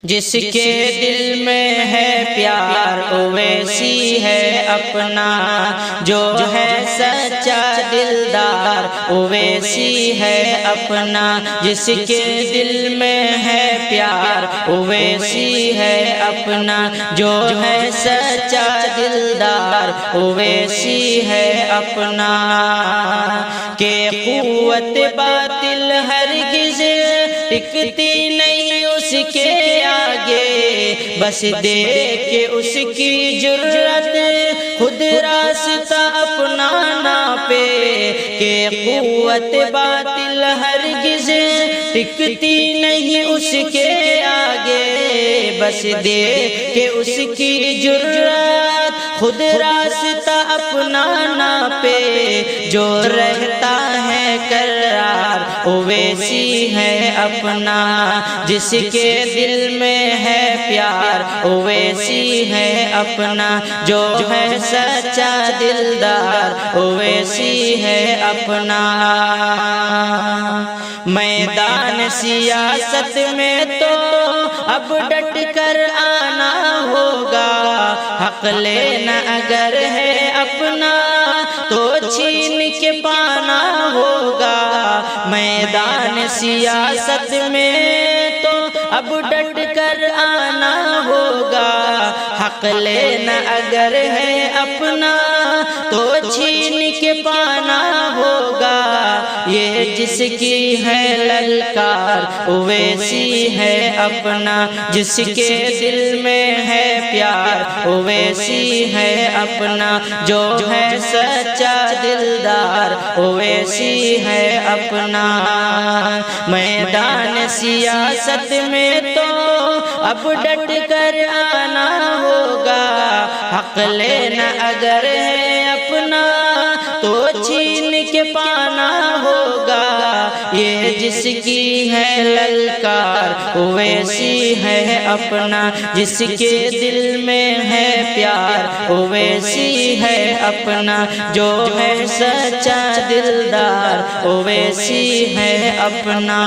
جس کے دل میں ہے پیار اویسی ہے اپنا، جو ہے سچا دلدار اویسی ہے اپنا۔ جس کے دل میں ہے پیار اویسی ہے اپنا، جو ہے سچا دلدار اویسی ہے اپنا۔ کہ قوت باطل ہرگز ٹکتی نہیں اس کے آگے، بس دیکھ کے اس کی جرأت خود راستہ اپنا ناپے۔ کہ قوت باطل ہرگز ٹکتی نہیں اس کے آگے، بس دیکھ کے اس کی جرأت خود راستہ اپنا ناپے۔ جو رہتا ہے قرار اویسی ہے اپنا، جس کے دل میں ہے پیار اویسی ہے اپنا، جو ہے سچا دلدار اویسی ہے اپنا۔ میدان سیاست میں تو اب ڈٹ کر آنا ہوگا، حق لینا اگر ہے اپنا تو چھین کے پانا ہوگا۔ میدان سیاست میں تو اب ڈٹ کر آنا ہوگا، حق لینا اگر ہے اپنا تو چھین کے پانا ہوگا۔ یہ جس کی ہے للکار اویسی ہے اپنا، جس کے دل میں ہے پیار اویسی ہے اپنا، جو ہے سچا دلدار اویسی ہے اپنا۔ میدان سیاست میں تو اب ڈٹ کر آنا ہوگا، حق لینا اگر ہے اپنا تو چھین کے پانا ہوگا۔ یہ جس کی ہے للکار اویسی ہے اپنا، جس کے دل میں ہے پیار اویسی ہے اپنا، جو ہے سچا دلدار اویسی ہے اپنا۔